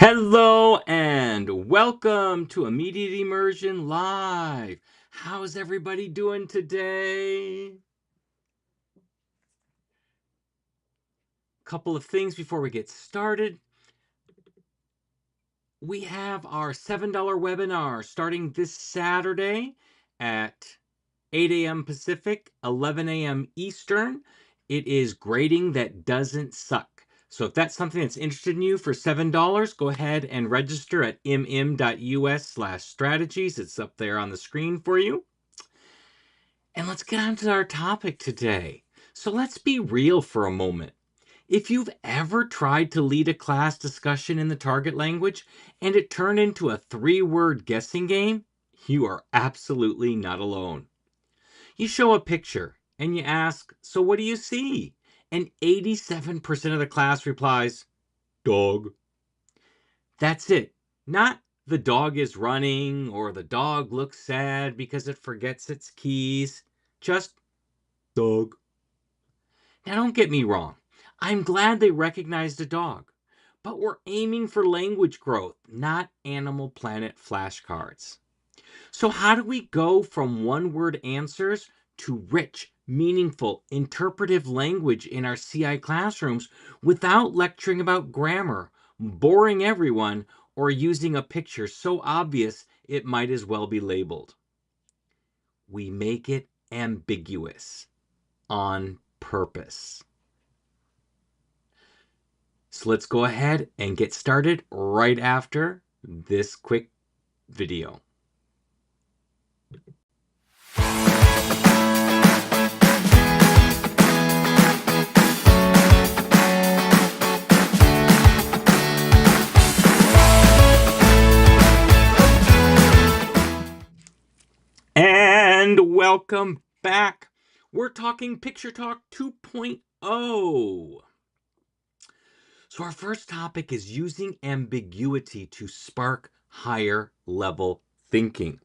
Hello and welcome to Immediate Immersion Live. How's everybody doing today? Couple of things before we get started. We have our $7 webinar starting this Saturday at 8 a.m. Pacific, 11 a.m. Eastern. It is grading that doesn't suck. So if that's something that's interested in you for $7, go ahead and register at mm.us/strategies. It's up there on the screen for you. And let's get on to our topic today. So let's be real for a moment. If you've ever tried to lead a class discussion in the target language and it turned into a 3-word guessing game, you are absolutely not alone. You show a picture and you ask, "So what do you see?" And 87% of the class replies, "Dog." That's it. Not "the dog is running" or "the dog looks sad because it forgets its keys." Just "dog." Now don't get me wrong. I'm glad they recognized a dog. But we're aiming for language growth, not Animal Planet flashcards. So, how do we go from one-word answers to rich, meaningful, interpretive language in our CI classrooms without lecturing about grammar, boring everyone, or using a picture so obvious it might as well be labeled? We make it ambiguous on purpose. So let's go ahead and get started right after this quick video. And welcome back. We're talking Picture Talk 2.0. So our first topic is using ambiguity to spark higher level thinking.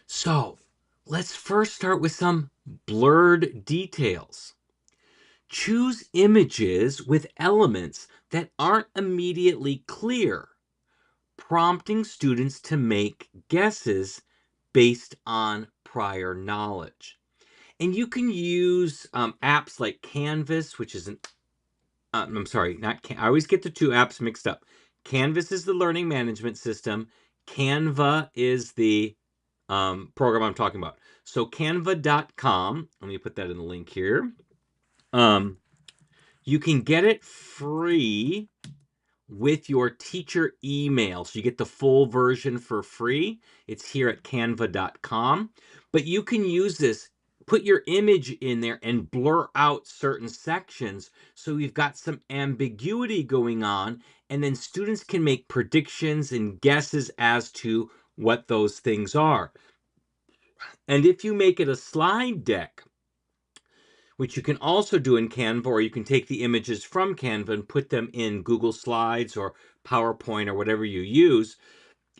So let's first start with some blurred details. Choose images with elements that aren't immediately clear, prompting students to make guesses based on prior knowledge. And you can use apps like Canvas, which is I'm sorry, I always get the two apps mixed up. Canvas is the learning management system. Canva is the program I'm talking about. So canva.com, let me put that in the link here. You can get it free with your teacher email. So you get the full version for free. It's here at canva.com. But you can use this, put your image in there and blur out certain sections so you've got some ambiguity going on, and then students can make predictions and guesses as to what those things are. And if you make it a slide deck, which you can also do in Canva, or you can take the images from Canva and put them in Google Slides or PowerPoint or whatever you use,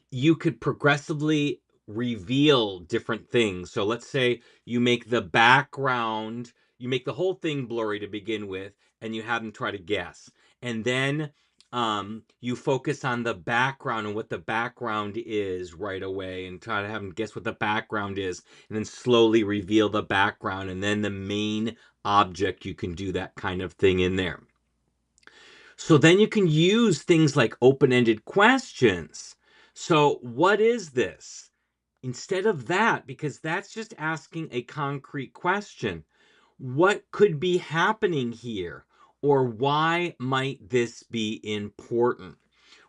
you could progressively reveal different things. So let's say you make the background, you make the whole thing blurry to begin with, and you have them try to guess. And then you focus on the background and what the background is right away and try to have them guess what the background is, and then slowly reveal the background and then the main object. You can do that kind of thing in there. So then you can use things like open-ended questions. So what is this? Instead of that, because that's just asking a concrete question, what could be happening here? Or why might this be important?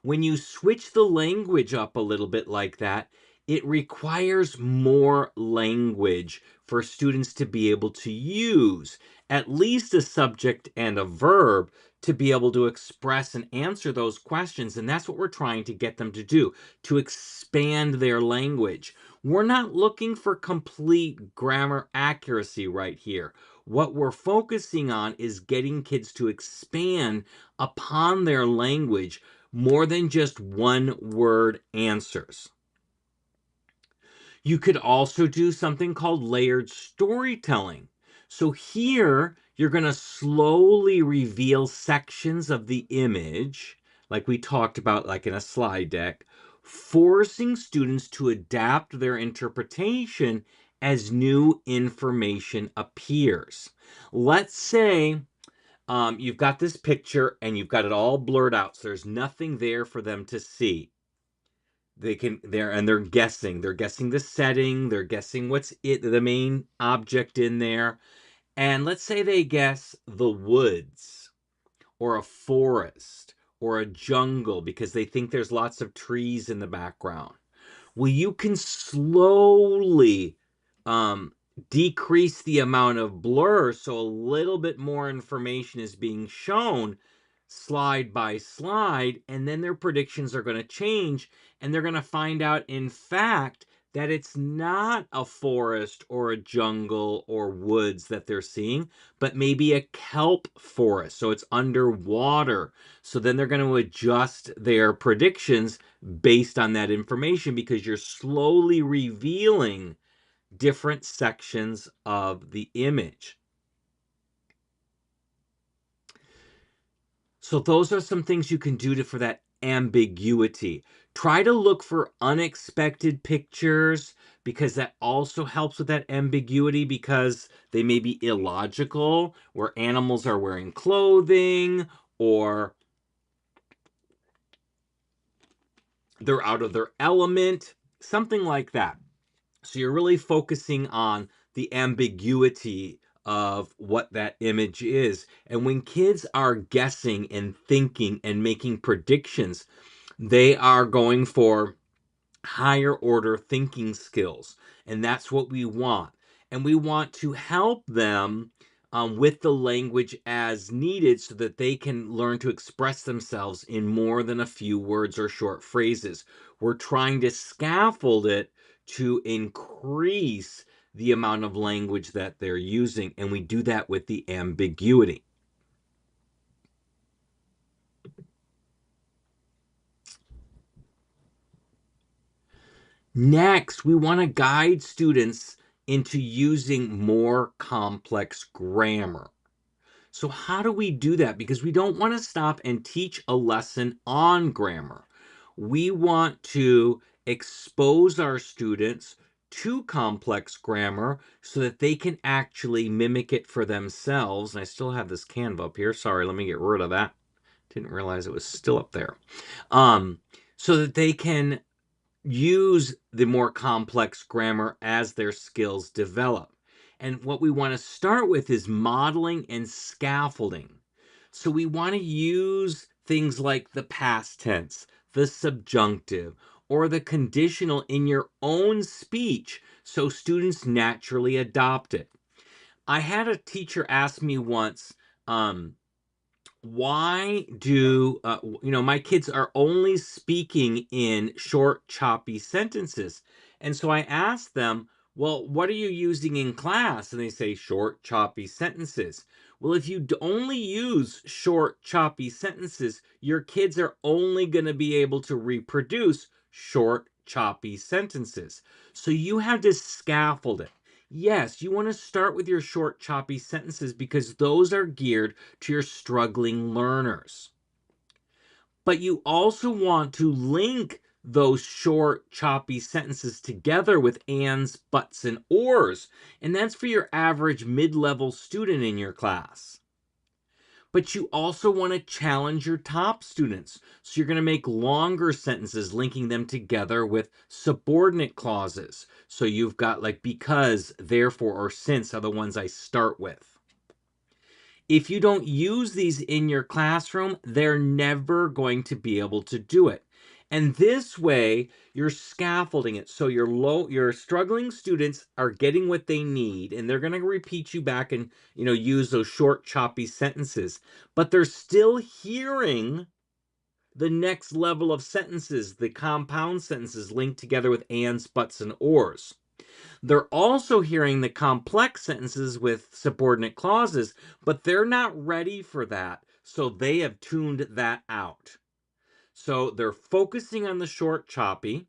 When you switch the language up a little bit like that, it requires more language for students to be able to use, at least a subject and a verb, to be able to express and answer those questions. And that's what we're trying to get them to do, to expand their language. We're not looking for complete grammar accuracy right here. What we're focusing on is getting kids to expand upon their language more than just one-word answers. You could also do something called layered storytelling. So here You're going to slowly reveal sections of the image, like we talked about, like in a slide deck, forcing students to adapt their interpretation as new information appears. Let's say you've got this picture and you've got it all blurred out, so there's nothing there for them to see. They're guessing. They're guessing the setting. They're guessing the main object in there. And let's say they guess the woods or a forest or a jungle because they think there's lots of trees in the background. Well, you can slowly um, decrease the amount of blur so a little bit more information is being shown slide by slide, and then their predictions are going to change, and they're going to find out, in fact, that it's not a forest or a jungle or woods that they're seeing, but maybe a kelp forest. So it's underwater. So then they're going to adjust their predictions based on that information because you're slowly revealing different sections of the image. So those are some things you can do for that ambiguity. Try to look for unexpected pictures because that also helps with that ambiguity because they may be illogical, where animals are wearing clothing or they're out of their element, something like that. So you're really focusing on the ambiguity of what that image is. And when kids are guessing and thinking and making predictions, they are going for higher order thinking skills. And that's what we want. And we want to help them with the language as needed so that they can learn to express themselves in more than a few words or short phrases. We're trying to scaffold it to increase the amount of language that they're using. And we do that with the ambiguity. Next, we want to guide students into using more complex grammar. So how do we do that? Because we don't want to stop and teach a lesson on grammar. We want to expose our students to complex grammar so that they can actually mimic it for themselves. And I still have this Canva up here. Sorry, let me get rid of that. Didn't realize it was still up there. So that they can use the more complex grammar as their skills develop. And what we want to start with is modeling and scaffolding. So we want to use things like the past tense, the subjunctive, or the conditional in your own speech so students naturally adopt it. I had a teacher ask me once, why do my kids are only speaking in short choppy sentences? And so I asked them, well, what are you using in class? And they say short choppy sentences. Well, if you only use short choppy sentences, your kids are only going to be able to reproduce short choppy sentences. So you have to scaffold it. Yes, you want to start with your short choppy sentences because those are geared to your struggling learners. But you also want to link those short, choppy sentences together with ands, buts, and ors. And that's for your average mid-level student in your class. But you also want to challenge your top students. So you're going to make longer sentences linking them together with subordinate clauses. So you've got like because, therefore, or since are the ones I start with. If you don't use these in your classroom, they're never going to be able to do it. And this way, you're scaffolding it. So your struggling students are getting what they need, and they're going to repeat you back and use those short, choppy sentences. But they're still hearing the next level of sentences, the compound sentences linked together with ands, buts, and ors. They're also hearing the complex sentences with subordinate clauses, but they're not ready for that. So they have tuned that out. So they're focusing on the short choppy,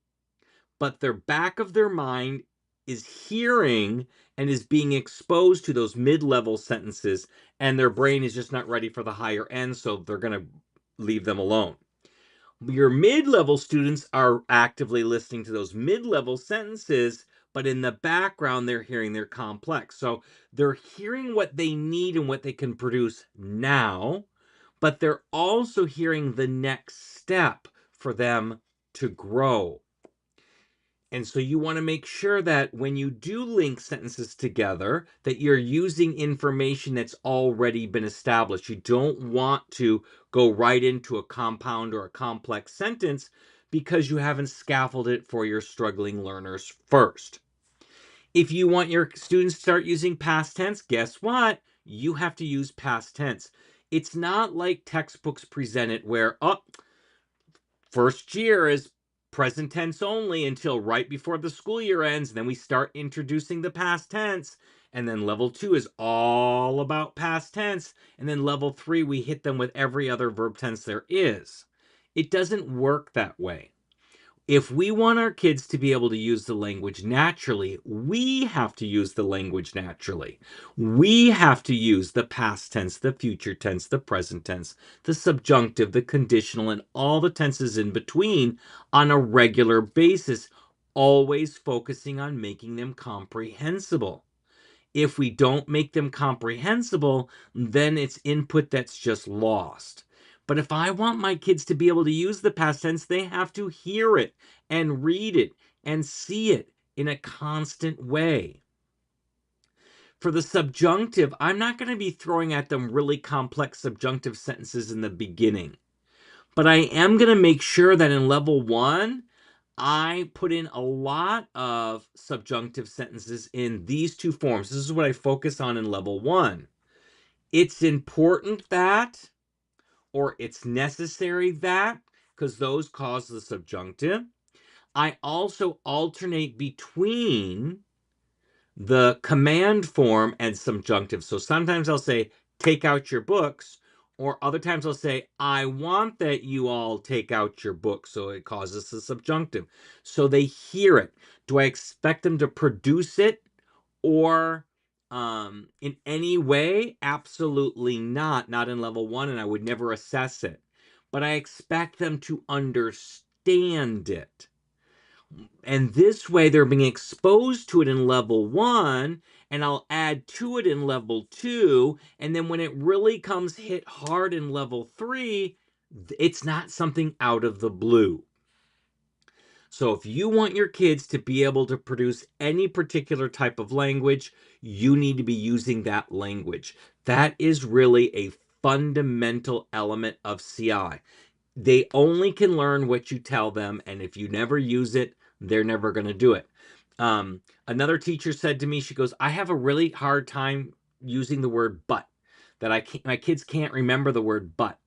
but their back of their mind is hearing and is being exposed to those mid-level sentences, and their brain is just not ready for the higher end, so they're going to leave them alone. Your mid-level students are actively listening to those mid-level sentences, but in the background, they're hearing their complex. So they're hearing what they need and what they can produce now, but they're also hearing the next step for them to grow. And so you want to make sure that when you do link sentences together, that you're using information that's already been established. You don't want to go right into a compound or a complex sentence because you haven't scaffolded it for your struggling learners first. If you want your students to start using past tense, guess what? You have to use past tense. It's not like textbooks present it where, oh, first year is present tense only until right before the school year ends. Then we start introducing the past tense. And then level 2 is all about past tense. And then level 3, we hit them with every other verb tense there is. It doesn't work that way. If we want our kids to be able to use the language naturally, we have to use the language naturally. We have to use the past tense, the future tense, the present tense, the subjunctive, the conditional, and all the tenses in between on a regular basis, always focusing on making them comprehensible. If we don't make them comprehensible, then it's input that's just lost. But if I want my kids to be able to use the past tense, they have to hear it and read it and see it in a constant way. For the subjunctive, I'm not going to be throwing at them really complex subjunctive sentences in the beginning. But I am going to make sure that in level 1, I put in a lot of subjunctive sentences in these two forms. This is what I focus on in level 1. It's important that, or it's necessary that, because those cause the subjunctive. I also alternate between the command form and subjunctive. So sometimes I'll say, take out your books, or other times I'll say, I want that you all take out your books. So it causes the subjunctive. So they hear it. Do I expect them to produce it or in any way? Absolutely not. Not in level 1, and I would never assess it. But I expect them to understand it. And this way they're being exposed to it in level 1, and I'll add to it in level 2. And then when it really comes hit hard in level 3, it's not something out of the blue. So if you want your kids to be able to produce any particular type of language, you need to be using that language. That is really a fundamental element of CI. They only can learn what you tell them, and if you never use it, they're never going to do it. Another teacher said to me, she goes, I have a really hard time using the word but, that my kids can't remember the word but.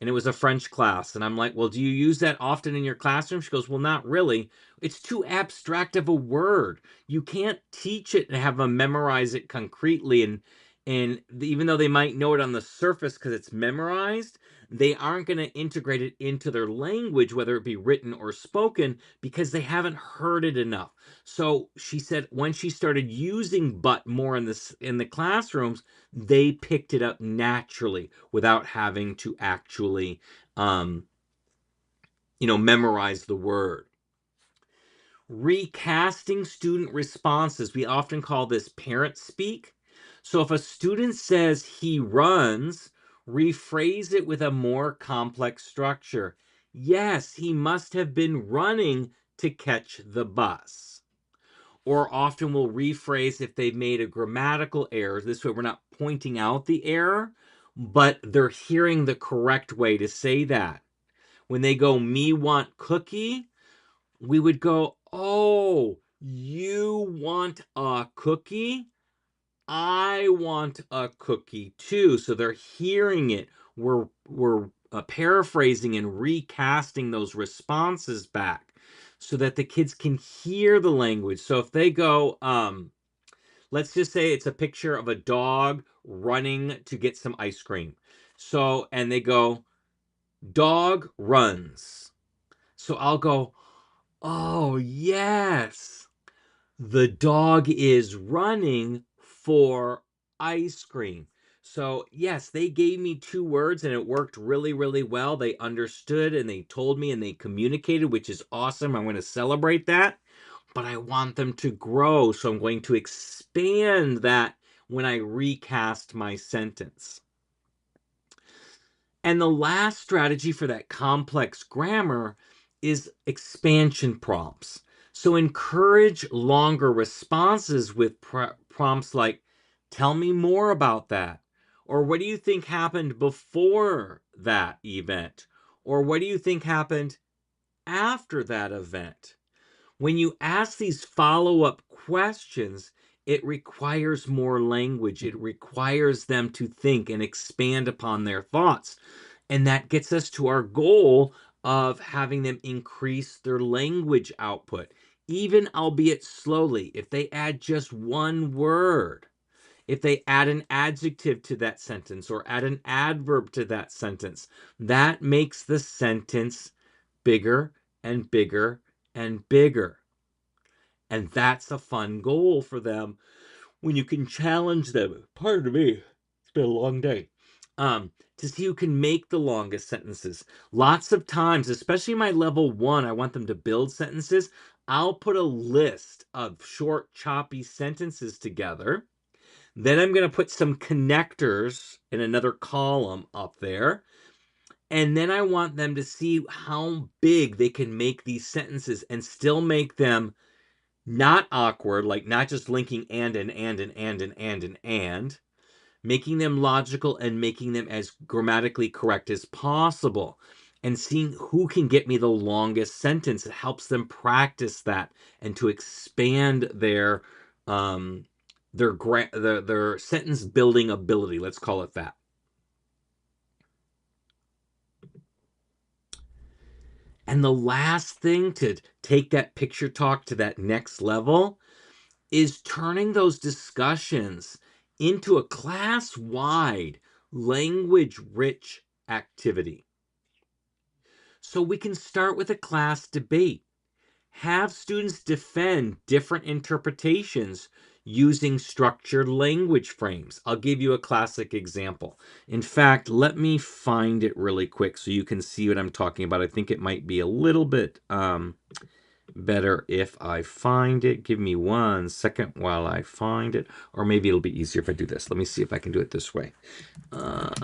And it was a French class. And I'm like, well, do you use that often in your classroom? She goes, well, not really. It's too abstract of a word. You can't teach it and have them memorize it concretely. And even though they might know it on the surface because it's memorized, they aren't going to integrate it into their language, whether it be written or spoken, because they haven't heard it enough. So she said when she started using but more in the classrooms, they picked it up naturally without having to actually memorize the word. Recasting student responses. We often call this parent speak. So if a student says he runs, rephrase it with a more complex structure. Yes, he must have been running to catch the bus. Or often we'll rephrase if they've made a grammatical error. This way we're not pointing out the error, but they're hearing the correct way to say that. When they go, me want cookie, we would go, oh, you want a cookie? I want a cookie too. So they're hearing it. We're paraphrasing and recasting those responses back so that the kids can hear the language. So if they go, let's just say it's a picture of a dog running to get some ice cream. So, and they go, dog runs. So I'll go, oh, yes. The dog is running for ice cream. So, yes, they gave me 2 words and it worked really, really well. They understood and they told me and they communicated, which is awesome. I'm going to celebrate that. But I want them to grow. So, I'm going to expand that when I recast my sentence. And the last strategy for that complex grammar is expansion prompts. So encourage longer responses with prompts like, tell me more about that. Or what do you think happened before that event? Or what do you think happened after that event? When you ask these follow-up questions, it requires more language. It requires them to think and expand upon their thoughts. And that gets us to our goal of having them increase their language output, even albeit slowly. If they add just one word, if they add an adjective to that sentence or add an adverb to that sentence, that makes the sentence bigger and bigger and bigger. And that's a fun goal for them when you can challenge them. Pardon me, it's been a long day. To see who can make the longest sentences. Lots of times, especially my level 1, I want them to build sentences. I'll put a list of short, choppy sentences together. Then I'm going to put some connectors in another column up there. And then I want them to see how big they can make these sentences and still make them not awkward, like not just linking and, making them logical and making them as grammatically correct as possible. And seeing who can get me the longest sentence, it helps them practice that and to expand their sentence building ability. Let's call it that. And the last thing to take that picture talk to that next level is turning those discussions into a class-wide, language-rich activity. So we can start with a class debate. Have students defend different interpretations using structured language frames. I'll give you a classic example. In fact, let me find it really quick so you can see what I'm talking about. I think it might be a little bit better if I find it. Give me 1 second while I find it. Or maybe it'll be easier if I do this. Let me see if I can do it this way. Gorilla.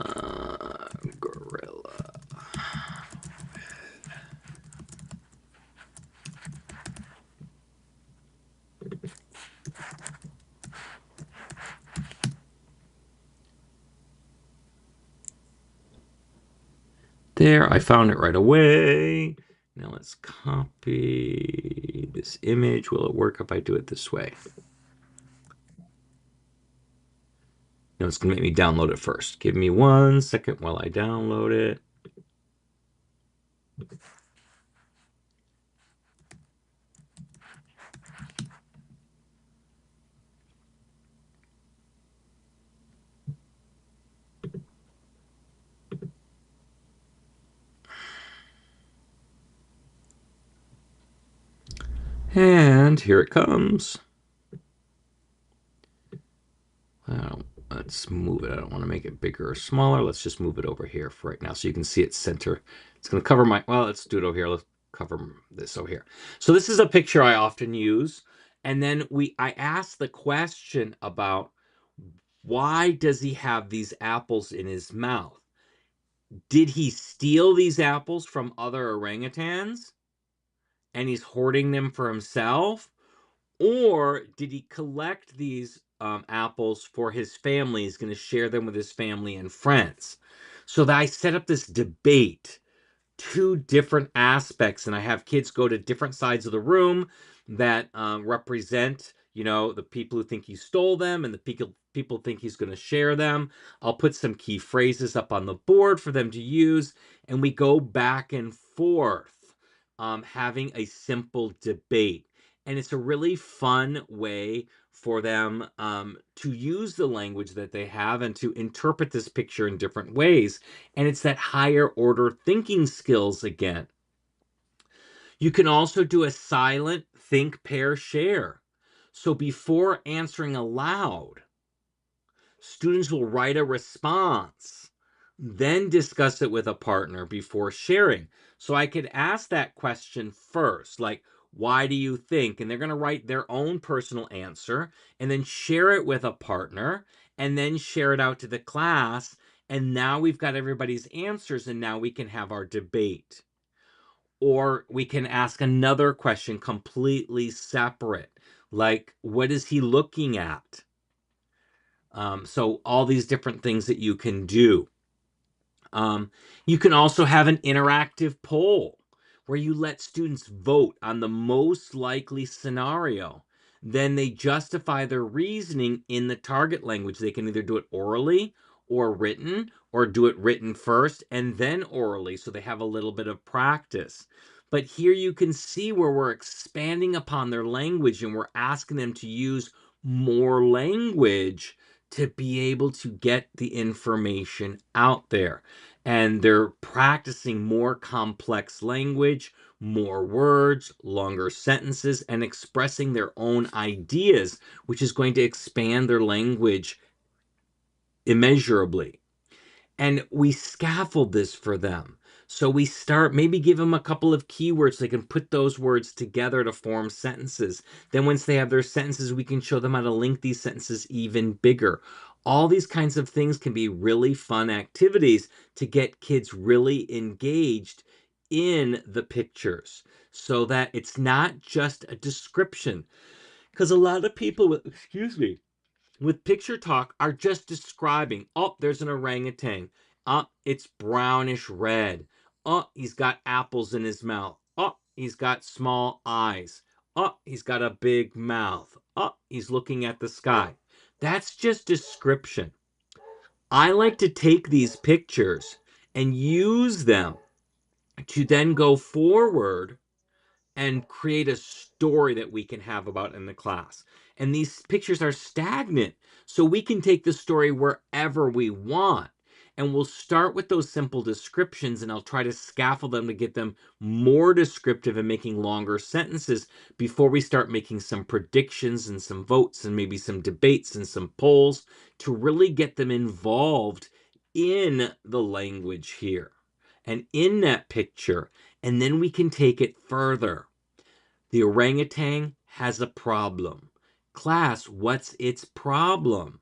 There, I found it right away. Now let's copy this image. Will it work if I do it this way? No, it's going to make me download it first. Give me 1 second while I download it. And here it comes. Let's move it. I don't want to make it bigger or smaller. Let's just move it over here for right now so you can see its center. It's going to cover my, well, let's do it over here. Let's cover this over here. So this is a picture I often use. And then I ask the question about why does he have these apples in his mouth? Did he steal these apples from other orangutans and he's hoarding them for himself? Or did he collect these apples for his family? He's going to share them with his family and friends. So that I set up this debate, 2 different aspects, and I have kids go to different sides of the room that represent, the people who think he stole them and the people think he's going to share them. I'll put some key phrases up on the board for them to use, and we go back and forth, having a simple debate. And it's a really fun way for them to use the language that they have and to interpret this picture in different ways. And it's that higher order thinking skills again. You can also do a silent think, pair, share. So before answering aloud, students will write a response, then discuss it with a partner before sharing. So I could ask that question first, like, why do you think? And they're going to write their own personal answer and then share it with a partner and then share it out to the class. And now we've got everybody's answers, and now we can have our debate. Or we can ask another question completely separate, like, what is he looking at? So all these different things that you can do. You can also have an interactive poll where you let students vote on the most likely scenario. Then they justify their reasoning in the target language. They can either do it orally or written, or do it written first and then orally, so they have a little bit of practice. But here you can see where we're expanding upon their language and we're asking them to use more language to be able to get the information out there. And they're practicing more complex language, more words, longer sentences, and expressing their own ideas, which is going to expand their language immeasurably. And we scaffold this for them. So we start, maybe give them a couple of keywords so they can put those words together to form sentences. Then once they have their sentences, we can show them how to link these sentences even bigger. All these kinds of things can be really fun activities to get kids really engaged in the pictures so that it's not just a description. Because a lot of people, with picture talk are just describing, oh, there's an orangutan. Oh, it's brownish red. Oh, he's got apples in his mouth. Oh, he's got small eyes. Oh, he's got a big mouth. Oh, he's looking at the sky. That's just description. I like to take these pictures and use them to then go forward and create a story that we can have about in the class. And these pictures are stagnant, so we can take the story wherever we want. And we'll start with those simple descriptions, and I'll try to scaffold them to get them more descriptive and making longer sentences before we start making some predictions and some votes and maybe some debates and some polls to really get them involved in the language here and in that picture. And then we can take it further. The orangutan has a problem. Class, what's its problem?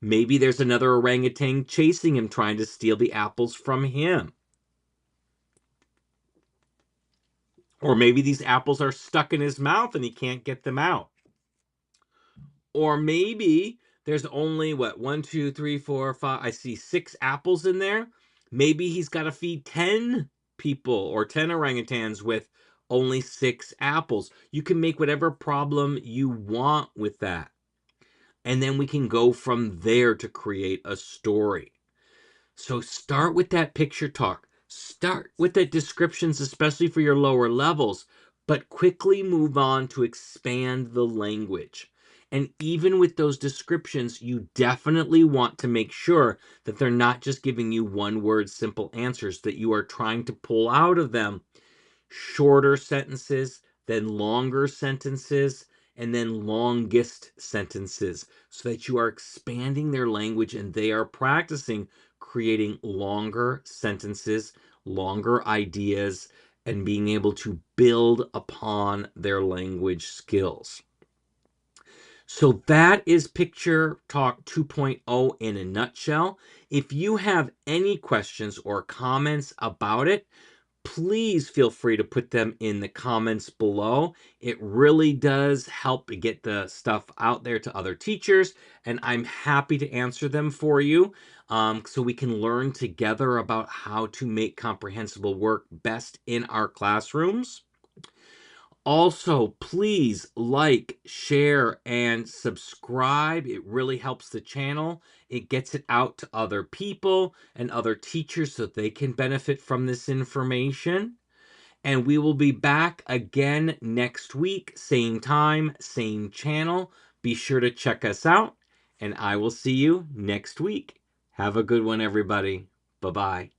Maybe there's another orangutan chasing him, trying to steal the apples from him. Or maybe these apples are stuck in his mouth and he can't get them out. Or maybe there's only, what, 1, 2, 3, 4, 5, I see 6 apples in there. Maybe he's got to feed 10 people or 10 orangutans with only 6 apples. You can make whatever problem you want with that. And then we can go from there to create a story. So start with that picture talk. Start with the descriptions, especially for your lower levels, but quickly move on to expand the language. And even with those descriptions, you definitely want to make sure that they're not just giving you one word simple answers, that you are trying to pull out of them shorter sentences, then longer sentences, and then longest sentences, so that you are expanding their language and they are practicing creating longer sentences, longer ideas, and being able to build upon their language skills. So that is Picture Talk 2.0 in a nutshell. If you have any questions or comments about it, please feel free to put them in the comments below. It really does help get the stuff out there to other teachers, and I'm happy to answer them for you, so we can learn together about how to make comprehensible work best in our classrooms. Also, please like, share, and subscribe. It really helps the channel. It gets it out to other people and other teachers so they can benefit from this information. And we will be back again next week, same time, same channel. Be sure to check us out, and I will see you next week. Have a good one, everybody. Bye-bye.